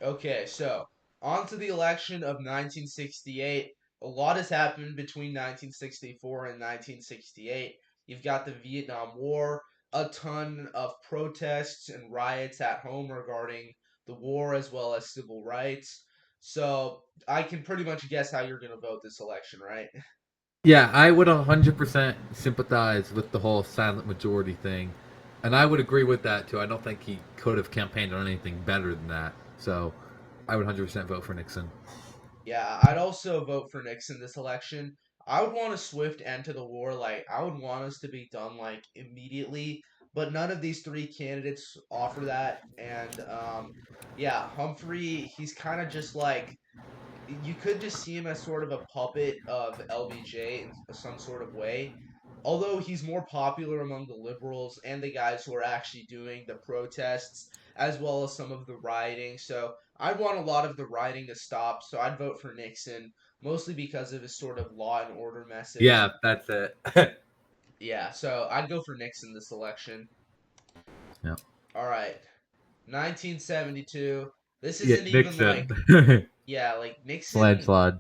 Okay, so on to the election of 1968. A lot has happened between 1964 and 1968. You've got the Vietnam War, a ton of protests and riots at home regarding the war as well as civil rights. So I can pretty much guess how you're going to vote this election, right? Yeah, I would 100% sympathize with the whole silent majority thing. And I would agree with that too. I don't think he could have campaigned on anything better than that. So I would 100% vote for Nixon. Yeah, I'd also vote for Nixon this election. I would want a swift end to the war. Like, I would want us to be done, like, immediately. But none of these three candidates offer that. And, yeah, Humphrey, he's kind of just like, you could just see him as sort of a puppet of LBJ in some sort of way. Although he's more popular among the liberals and the guys who are actually doing the protests, as well as some of the rioting. So I'd want a lot of the rioting to stop. So I'd vote for Nixon, mostly because of his sort of law and order message. Yeah, that's it. Yeah, so I'd go for Nixon this election. Yeah. All right, 1972. This Yeah, isn't even like, Nixon. yeah, like Nixon. Landslide.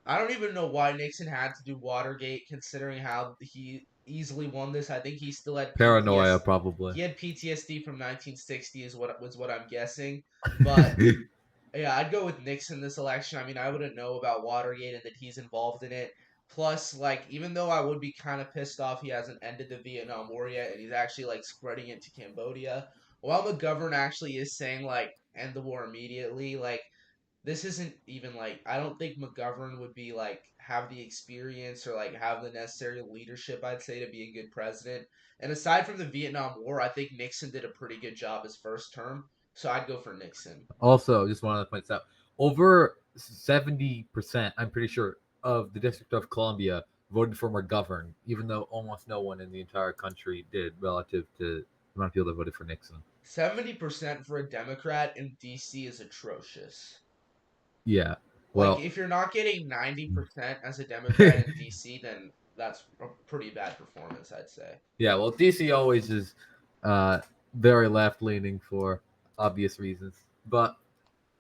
I don't even know why Nixon had to do Watergate, considering how he easily won this. I think he still had Paranoia, PTSD. probably. He had PTSD from 1960, is what I'm guessing. But yeah, I'd go with Nixon this election. I mean, I wouldn't know about Watergate and that he's involved in it. Plus, like, even though I would be kind of pissed off he hasn't ended the Vietnam War yet, and he's actually like spreading it to Cambodia, while McGovern actually is saying like end the war immediately, like this isn't even like I don't think McGovern would be like have the experience or like have the necessary leadership I'd say to be a good president. And aside from the Vietnam War, I think Nixon did a pretty good job his first term, so I'd go for Nixon. Also, just wanted to point this out. Over 70%, I'm pretty sure, of the District of Columbia voted for McGovern, even though almost no one in the entire country did relative to the amount of people that voted for Nixon. 70% for a Democrat in DC is atrocious. Yeah. Like Well, if you're not getting 90% as a Democrat in DC, then that's a pretty bad performance, I'd say. yeah, well, DC always is uh, very left leaning for obvious reasons. But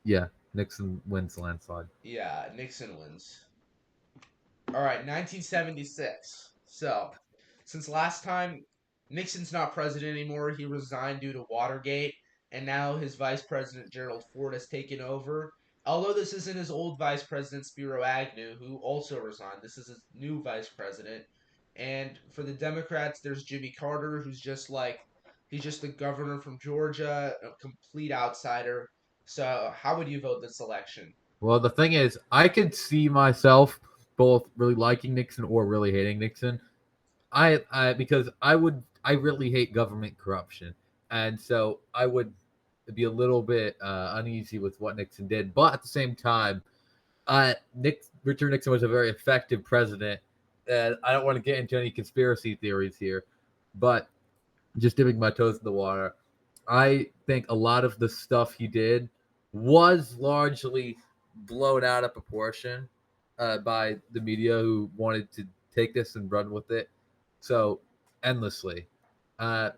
yeah, Nixon wins the landslide. Yeah, Nixon wins. All right, 1976. So, since last time Nixon's not president anymore, he resigned due to Watergate, and now his vice president Gerald Ford has taken over. Although this isn't his old vice president Spiro Agnew, who also resigned, this is his new vice president. And for the Democrats, there's Jimmy Carter, who's just like he's just the governor from Georgia, a complete outsider. So, how would you vote this election? Well, the thing is, I could see myself both really liking Nixon or really hating Nixon. I because I really hate government corruption, and so I would be a little bit uneasy with what Nixon did. But at the same time, Richard Nixon was a very effective president, and I don't want to get into any conspiracy theories here, but just dipping my toes in the water, I think a lot of the stuff he did was largely blown out of proportion by the media who wanted to take this and run with it so endlessly. Uh,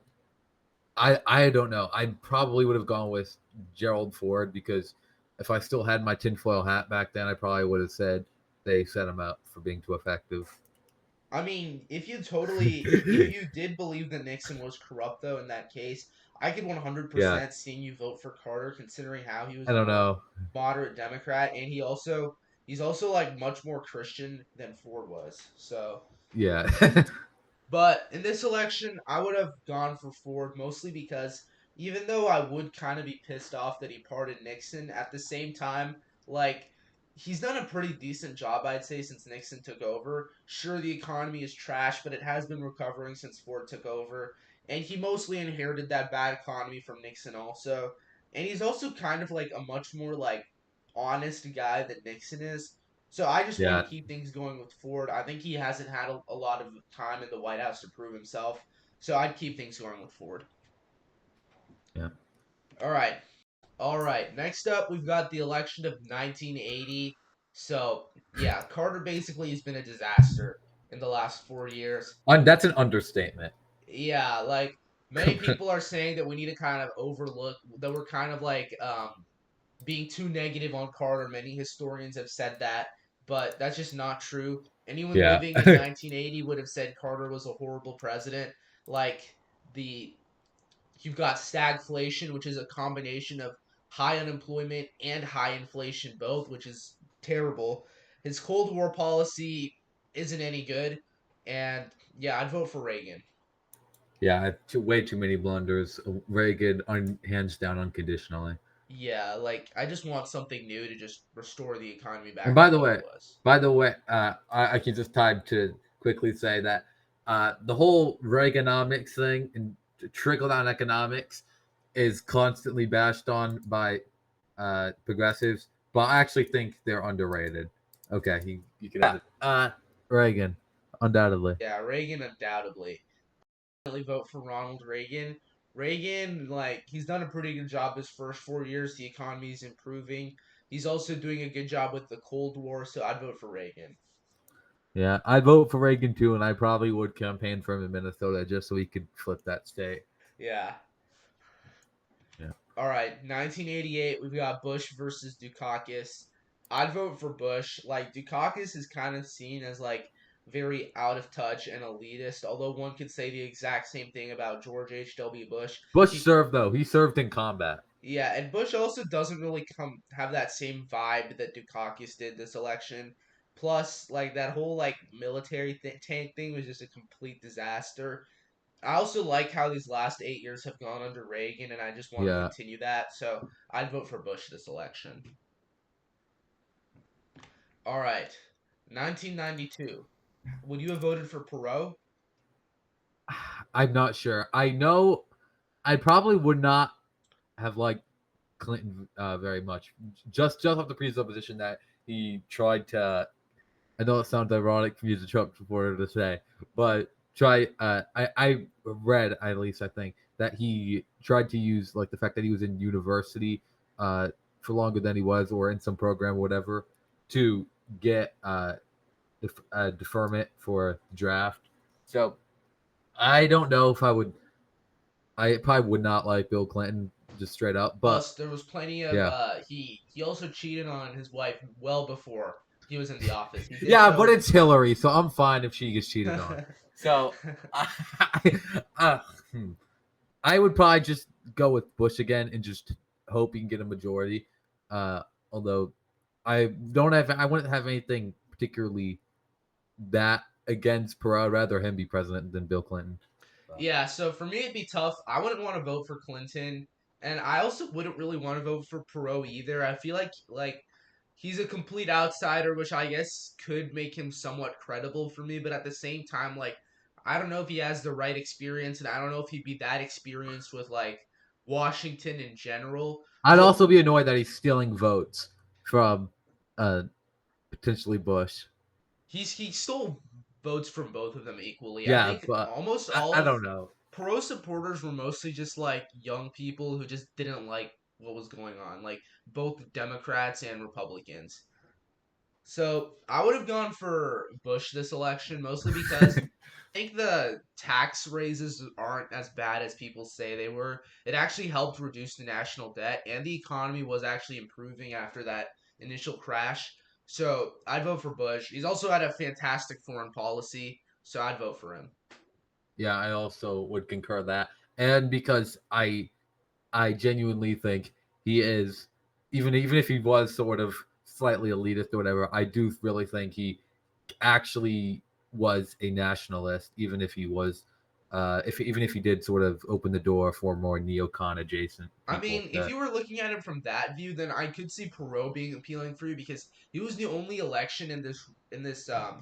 I don't know. I probably would have gone with Gerald Ford because if I still had my tinfoil hat back then, I probably would have said they set him up for being too effective. I mean, if you did believe that Nixon was corrupt though in that case, I could Yeah, 100% see you vote for Carter considering how he was I a don't more know. moderate Democrat and he's also like much more Christian than Ford was. So, Yeah, but in this election, I would have gone for Ford mostly because even though I would kind of be pissed off that he pardoned Nixon, at the same time, like he's done a pretty decent job, I'd say, since Nixon took over. Sure, the economy is trash, but it has been recovering since Ford took over, and he mostly inherited that bad economy from Nixon also. And he's also kind of like a much more like honest guy than Nixon is. So I just want yeah, to keep things going with Ford. I think he hasn't had a lot of time in the White House to prove himself. So I'd keep things going with Ford. yeah. All right. All right. Next up, we've got the election of 1980. So, yeah, Carter basically has been a disaster in the last 4 years. That's an understatement. Yeah, like many people are saying that we need to kind of overlook that we're kind of like being too negative on Carter. Many historians have said that, but that's just not true. Anyone Yeah. living in 1980 would have said Carter was a horrible president. Like the you've got stagflation, which is a combination of high unemployment and high inflation both, which is terrible. His Cold War policy isn't any good, and yeah, I'd vote for Reagan. Yeah, way too many blunders. Reagan, hands down, unconditionally. Yeah, like I just want something new to just restore the economy And back to what it was. by the way, I can just time to quickly say that the whole Reaganomics thing and trickle down economics is constantly bashed on by progressives, but I actually think they're underrated. Okay, you can have it. Reagan, undoubtedly. Yeah, Reagan undoubtedly. Definitely vote for Ronald Reagan. Reagan, like, he's done a pretty good job his first 4 years. The economy is improving. He's also doing a good job with the Cold War, so I'd vote for Reagan. Yeah, I vote for Reagan too, and I probably would campaign for him in Minnesota just so he could flip that state. Yeah. Yeah. All right, 1988, we've got Bush versus Dukakis. I'd vote for Bush. Like, Dukakis is kind of seen as, like, very out of touch and elitist, although one could say the exact same thing about George H.W. Bush. Bush He served though. He served in combat. Yeah, and Bush also doesn't really come have that same vibe that Dukakis did this election. Plus, like that whole like military tank thing was just a complete disaster. I also like how these last 8 years have gone under Reagan, and I just want to Yeah. continue that. So I'd vote for Bush this election. All right, 1992. Would you have voted for Perot? I'm not sure. I know I probably would not have liked Clinton very much. Just off the presupposition that he tried to. I know it sounds ironic for you as a Trump supporter to say, but try. I read at least I think that he tried to use like the fact that he was in university for longer than he was, or in some program or whatever, to get deferment for the draft. So I don't know if I would. I probably would not like Bill Clinton just straight up, but Plus, there was plenty of yeah, he also cheated on his wife well before he was in the office. He did yeah, but so. it's Hillary, so I'm fine if she gets cheated on. So uh, hmm. I would probably just go with Bush again and just hope he can get a majority. Although I wouldn't have anything particularly that against Perot. I'd rather him be president than Bill Clinton. Yeah, so for me it'd be tough. I wouldn't want to vote for Clinton, and I also wouldn't really want to vote for Perot either. I feel like he's a complete outsider, which I guess could make him somewhat credible for me, but at the same time, like I don't know if he has the right experience, and I don't know if he'd be that experienced with like Washington in general. I'd So also be annoyed that he's stealing votes from uh, potentially Bush. he stole votes from both of them equally. I Yeah, think but almost I all of don't know. Perot supporters were mostly just like young people who just didn't like what was going on, like both Democrats and Republicans. So I would have gone for Bush this election, mostly because I think the tax raises aren't as bad as people say they were. It actually helped reduce the national debt, and the economy was actually improving after that initial crash. So I'd vote for Bush. He's also had a fantastic foreign policy, so I'd vote for him. Yeah, I also would concur that, and because I genuinely think he is, even if he was sort of slightly elitist or whatever, I do really think he actually was a nationalist, even if he was, if even if he did sort of open the door for more neocon adjacent I people. mean, if you were looking at it from that view, then I could see Perot being appealing for you because he was the only election in this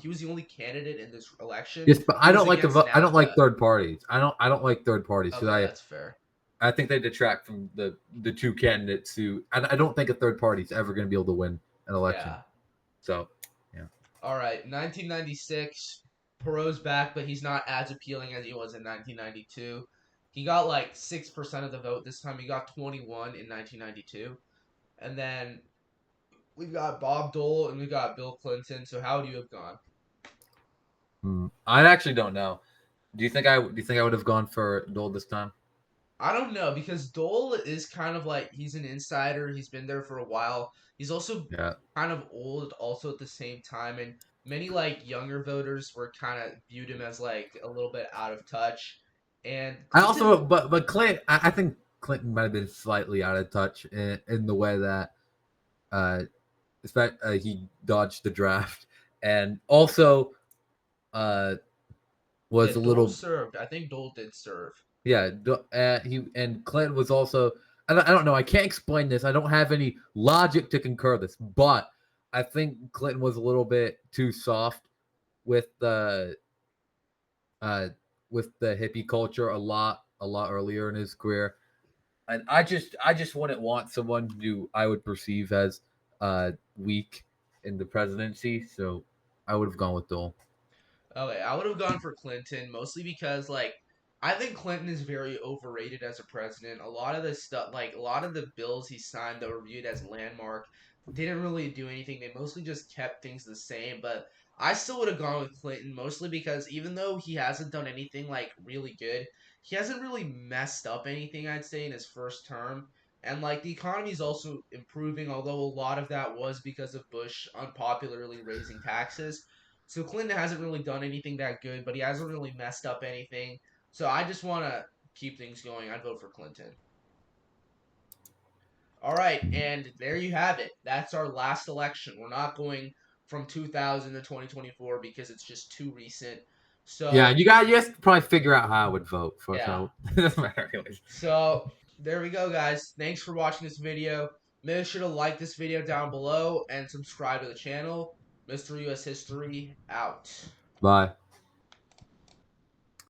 he was the only candidate in this election Yes, but who I was don't like against I don't like NAFTA. third parties. I don't like third parties because Okay, that's fair. I think they detract from the two candidates who I don't think a third party is ever going to be able to win an election. Yeah. So yeah. All right, 1996. Perot's back, but he's not as appealing as he was in 1992. He got like 6% of the vote this time. He got 21 in 1992. And then we've got Bob Dole and we've got Bill Clinton. So how would you have gone? I actually don't know. Do you think I would have gone for Dole this time? I don't know because Dole is kind of like he's an insider. He's been there for a while. He's also Yeah. kind of old, also at the same time, and many like younger voters were kind of viewed him as like a little bit out of touch. And I Clinton, also, but Clinton, I think Clinton might have been slightly out of touch in the way that uh, he dodged the draft, and also uh, yeah, was a Dole little served. I think Dole did serve. yeah. He and Clinton was also. I don't know. I can't explain this. I don't have any logic to concur this, but I think Clinton was a little bit too soft with the uh, with the hippie culture a lot earlier in his career. And I just wouldn't want someone who I would perceive as weak in the presidency. So I would have gone with Dole. Okay, I would have gone for Clinton mostly because like I think Clinton is very overrated as a president. A lot of the stuff, like a lot of the bills he signed that were viewed as landmark, didn't really do anything. They mostly just kept things the same. But I still would have gone with Clinton mostly because even though he hasn't done anything like really good, he hasn't really messed up anything. I'd say in his first term. And like the economy is also improving, although a lot of that was because of Bush unpopularly raising taxes. So Clinton hasn't really done anything that good, but he hasn't really messed up anything. So I just want to keep things going. I'd vote for Clinton. All right, and there you have it. That's our last election. We're not going from 2000 to 2024 because it's just too recent. Yeah, So, you guys probably figure out how I would vote for yeah. so it doesn't matter anyways. So, there we go, guys. Thanks for watching this video. Make sure to like this video down below and subscribe to the channel. Mr. US History out. Bye.